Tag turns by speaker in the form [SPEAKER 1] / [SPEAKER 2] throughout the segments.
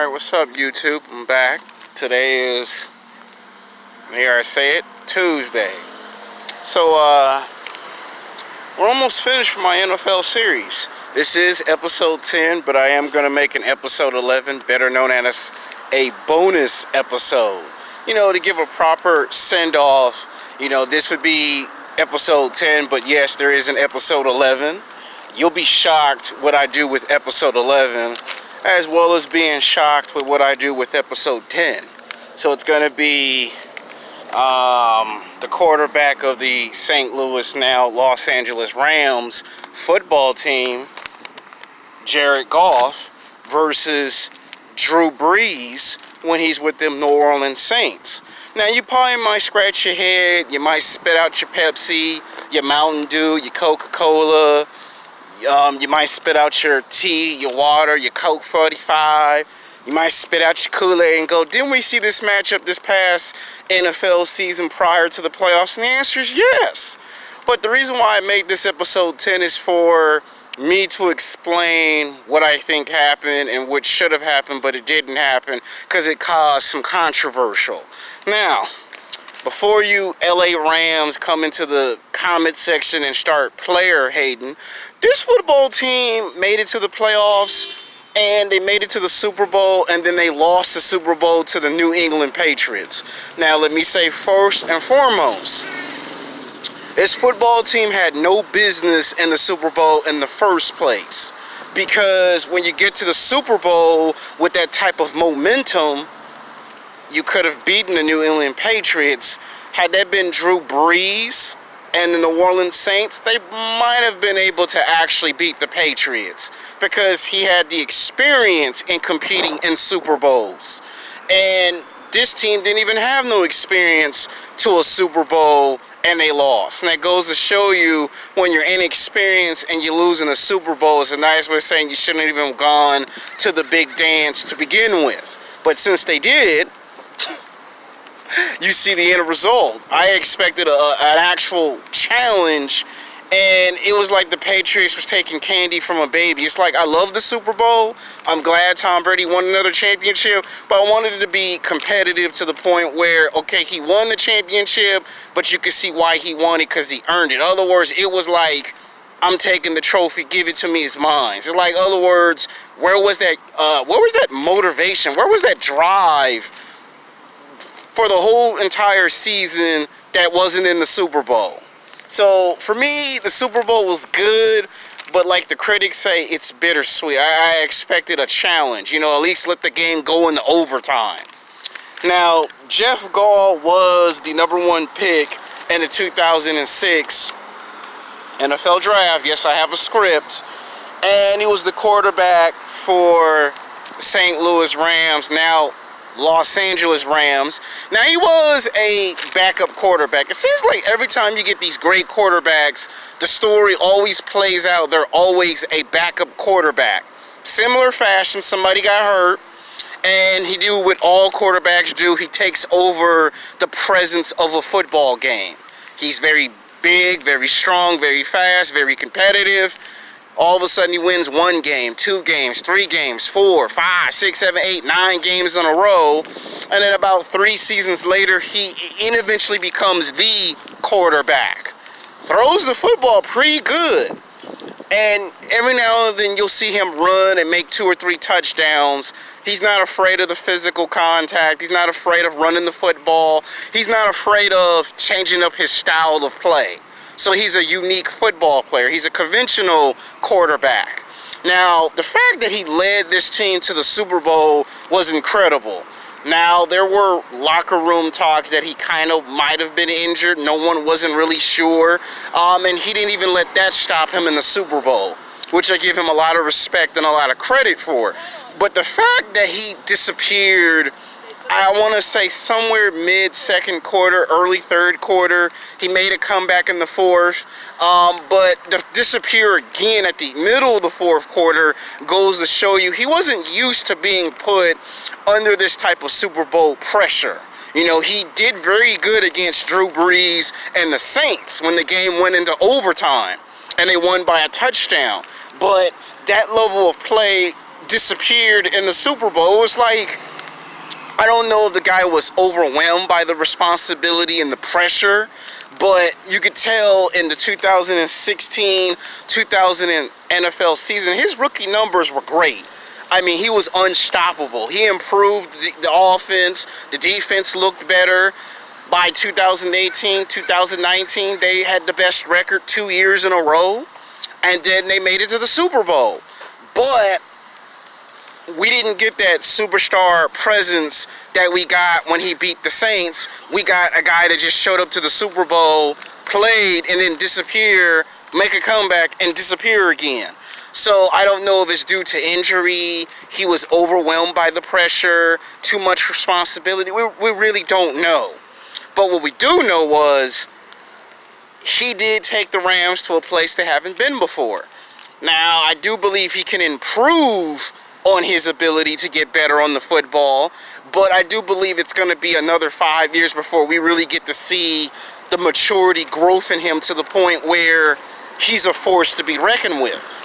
[SPEAKER 1] Alright, what's up YouTube? I'm back. Today is, here I say it, Tuesday. So, we're almost finished with my NFL series. This is episode 10, but I am going to make an episode 11, better known as a bonus episode. You know, to give a proper send-off. You know, this would be episode 10, but yes, there is an episode 11. You'll be shocked what I do with episode 11, as well as being shocked with what I do with episode 10. So it's going to be the quarterback of the St. Louis, now Los Angeles Rams football team, Jared Goff, versus Drew Brees when he's with them New Orleans Saints. Now, you probably might scratch your head, you might spit out your Pepsi, your Mountain Dew, your Coca-Cola, you might spit out your tea, your water, your Coke 45. You might spit out your Kool-Aid and go, didn't we see this matchup this past NFL season prior to the playoffs? And the answer is yes. But the reason why I made this episode 10 is for me to explain what I think happened and what should have happened, but it didn't happen because it caused some controversial. Now, before you LA Rams come into the comment section and start player hating, this football team made it to the playoffs and they made it to the Super Bowl, and then they lost the Super Bowl to the New England Patriots. Now, let me say first and foremost, this football team had no business in the Super Bowl in the first place. Because when you get to the Super Bowl with that type of momentum, you could have beaten the New England Patriots. Had that been Drew Brees and the New Orleans Saints, they might have been able to actually beat the Patriots because he had the experience in competing in Super Bowls. And this team didn't even have no experience to a Super Bowl, and they lost. And that goes to show you when you're inexperienced and you lose in a Super Bowl is a nice way of saying you shouldn't have even gone to the big dance to begin with. But since they did, you see the end result. I expected an actual challenge, and it was like the Patriots was taking candy from a baby. It's like, I love the Super Bowl. I'm glad Tom Brady won another championship, but I wanted it to be competitive to the point where, okay, he won the championship, but you could see why he won it because he earned it. In other words, it was like, I'm taking the trophy, give it to me, it's mine. It's like, in other words, where was that motivation? Where was that drive for the whole entire season that wasn't in the Super Bowl? So for me, the Super Bowl was good, but like the critics say, it's bittersweet. I expected a challenge, you know, at least let the game go into overtime. Now, Jeff Gall was the #1 pick in the 2006 NFL Draft. Yes, I have a script. And he was the quarterback for St. Louis Rams, now Los Angeles Rams. Now, he was a backup quarterback. It seems like every time you get these great quarterbacks, the story always plays out. They're always a backup quarterback. Similar fashion, somebody got hurt, and he do what all quarterbacks do. He takes over the presence of a football game. He's very big, very strong, very fast, very competitive. All of a sudden, he wins 1 game, 2 games, 3 games, 4, 5, 6, 7, 8, 9 games in a row. And then about 3 seasons later, he eventually becomes the quarterback. Throws the football pretty good. And every now and then, you'll see him run and make 2 or 3 touchdowns. He's not afraid of the physical contact. He's not afraid of running the football. He's not afraid of changing up his style of play. So he's a unique football player. He's a conventional quarterback. Now, the fact that he led this team to the Super Bowl was incredible. Now, there were locker room talks that he kind of might have been injured. No one wasn't really sure. And he didn't even let that stop him in the Super Bowl, which I give him a lot of respect and a lot of credit for. But the fact that he disappeared, I want to say somewhere mid-second quarter, early third quarter. He made a comeback in the fourth. But to disappear again at the middle of the fourth quarter goes to show you he wasn't used to being put under this type of Super Bowl pressure. You know, he did very good against Drew Brees and the Saints when the game went into overtime and they won by a touchdown. But that level of play disappeared in the Super Bowl. It was like, I don't know if the guy was overwhelmed by the responsibility and the pressure, but you could tell in the 2016-2000 NFL season, his rookie numbers were great. I mean, he was unstoppable. He improved the offense. The defense looked better. By 2018, 2019, they had the best record 2 years in a row. And then they made it to the Super Bowl. But we didn't get that superstar presence that we got when he beat the Saints. We got a guy that just showed up to the Super Bowl, played, and then disappear, make a comeback, and disappear again. So I don't know if it's due to injury, he was overwhelmed by the pressure, too much responsibility. We really don't know. But what we do know was he did take the Rams to a place they haven't been before. Now, I do believe he can improve on his ability to get better on the football, but I do believe it's going to be another 5 years before we really get to see the maturity growth in him to the point where he's a force to be reckoned with.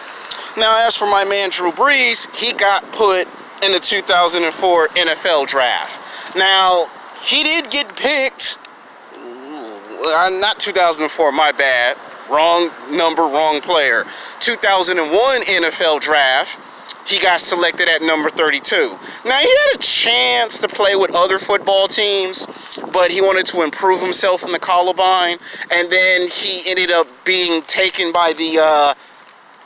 [SPEAKER 1] Now, as for my man Drew Brees, he got put in the 2004 NFL draft. Now, he did get picked, not 2004, my bad, wrong number, wrong player. 2001 NFL draft, he got selected at number 32. Now, he had a chance to play with other football teams, but he wanted to improve himself in the Columbine, and then he ended up being taken by the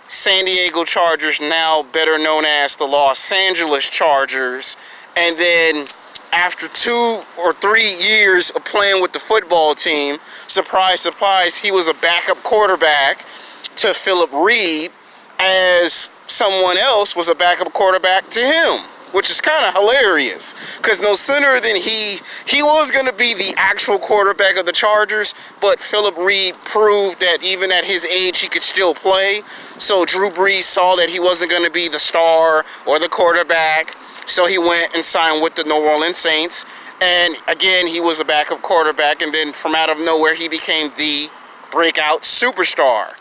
[SPEAKER 1] San Diego Chargers, now better known as the Los Angeles Chargers. And then after 2 or 3 years of playing with the football team, surprise, surprise, he was a backup quarterback to Philip Reed, as someone else was a backup quarterback to him, which is kind of hilarious, because no sooner than he was going to be the actual quarterback of the Chargers, but Philip Reed proved that even at his age he could still play. So Drew Brees saw that he wasn't going to be the star or the quarterback, so he went and signed with the New Orleans Saints. And again, he was a backup quarterback, and then from out of nowhere he became the breakout superstar.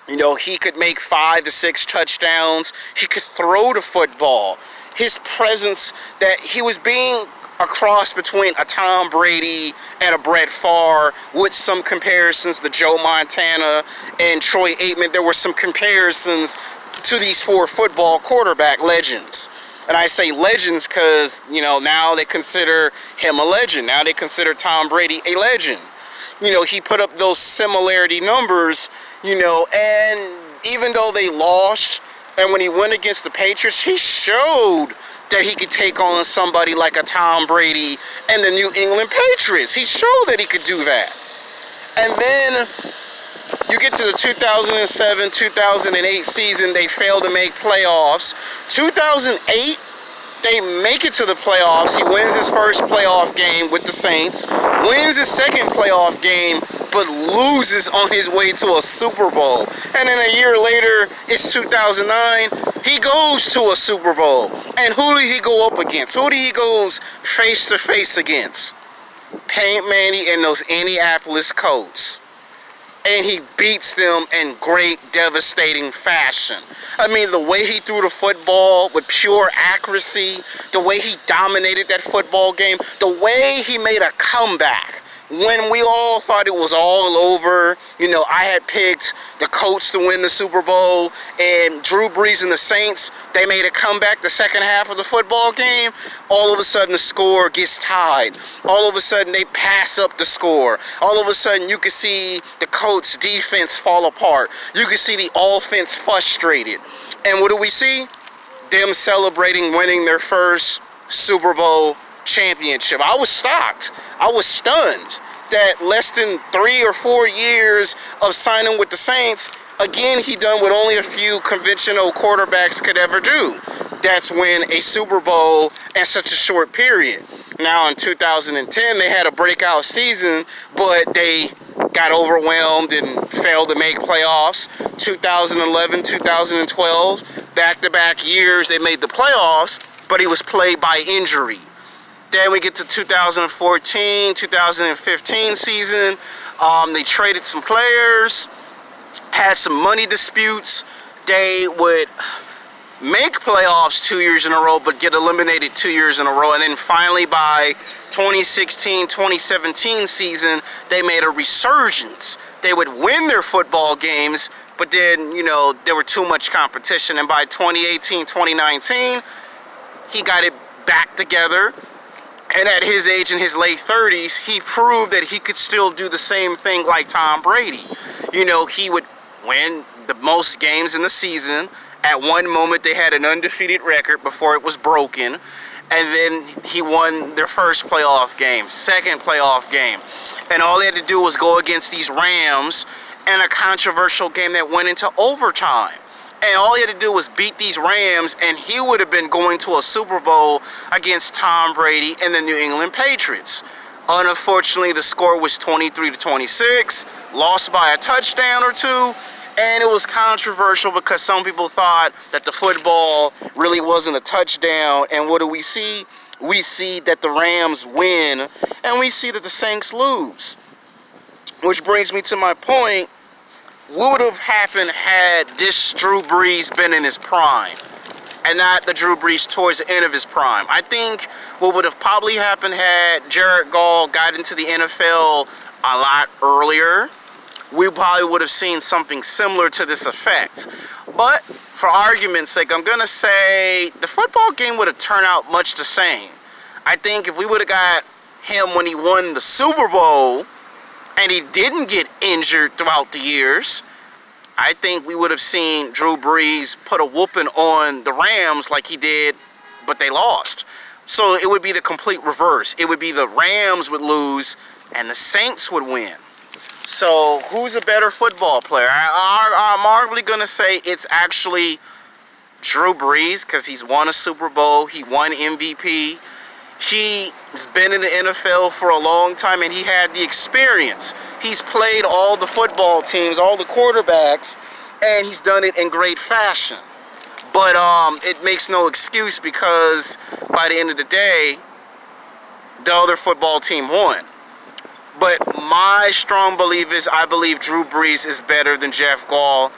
[SPEAKER 1] You know, he could make 5 to 6 touchdowns. He could throw the football. His presence, that he was being a cross between a Tom Brady and a Brett Favre, with some comparisons to Joe Montana and Troy Aikman. There were some comparisons to these 4 football quarterback legends. And I say legends because, you know, now they consider him a legend. Now they consider Tom Brady a legend. You know, he put up those similarity numbers, you know, and even though they lost, and when he went against the Patriots, he showed that he could take on somebody like a Tom Brady and the New England Patriots. He showed that he could do that. And then you get to the 2007-2008 season, they failed to make playoffs. 2008, they make it to the playoffs. He wins his first playoff game with the Saints, wins his second playoff game, but loses on his way to a Super Bowl. And then a year later, it's 2009, he goes to a Super Bowl. And who did he go up against? Who did he go face-to-face against? Peyton Manning and those Indianapolis Colts. And he beats them in great, devastating fashion. I mean, the way he threw the football with pure accuracy, the way he dominated that football game, the way he made a comeback when we all thought it was all over. You know, I had picked the Colts to win the Super Bowl, and Drew Brees and the Saints, they made a comeback the second half of the football game. All of a sudden, the score gets tied. All of a sudden, they pass up the score. All of a sudden, you can see the Colts' defense fall apart. You can see the offense frustrated. And what do we see? Them celebrating winning their first Super Bowl championship. I was shocked. I was stunned that less than 3 or 4 years of signing with the Saints, again, he done what only a few conventional quarterbacks could ever do. That's win a Super Bowl in such a short period. Now, in 2010, they had a breakout season, but they got overwhelmed and failed to make playoffs. 2011, 2012, back-to-back years, they made the playoffs, but he was plagued by injury. Then we get to 2014, 2015 season. They traded some players, had some money disputes. They would make playoffs 2 years in a row, but get eliminated 2 years in a row. And then finally by 2016-2017 season, they made a resurgence. They would win their football games, but then, you know, there were too much competition. And by 2018-2019, he got it back together. And at his age, in his late 30s, he proved that he could still do the same thing like Tom Brady. You know, he would win the most games in the season. At one moment, they had an undefeated record before it was broken. And then he won their first playoff game, second playoff game. And all they had to do was go against these Rams in a controversial game that went into overtime. And all he had to do was beat these Rams, and he would have been going to a Super Bowl against Tom Brady and the New England Patriots. Unfortunately, the score was 23-26, lost by a touchdown or two, and it was controversial because some people thought that the football really wasn't a touchdown. And what do we see? We see that the Rams win, and we see that the Saints lose. Which brings me to my point. What would have happened had this Drew Brees been in his prime and not the Drew Brees towards the end of his prime? I think what would have probably happened had Jared Goff got into the NFL a lot earlier, we probably would have seen something similar to this effect. But for argument's sake, I'm going to say the football game would have turned out much the same. I think if we would have got him when he won the Super Bowl, and he didn't get injured throughout the years, I think we would have seen Drew Brees put a whooping on the Rams like he did, but they lost. So it would be the complete reverse. It would be the Rams would lose and the Saints would win. So who's a better football player? I'm arguably going to say it's actually Drew Brees because he's won a Super Bowl. He won MVP. He's been in the NFL for a long time, and he had the experience. He's played all the football teams, all the quarterbacks, and he's done it in great fashion. But it makes no excuse because by the end of the day, the other football team won. But my strong belief is I believe Drew Brees is better than Jeff Goff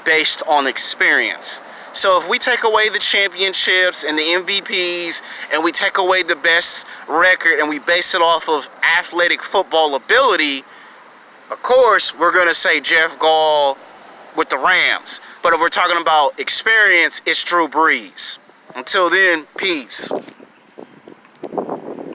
[SPEAKER 1] based on experience. So if we take away the championships and the MVPs and we take away the best record and we base it off of athletic football ability, of course, we're going to say Jeff Goff with the Rams. But if we're talking about experience, it's Drew Brees. Until then, peace.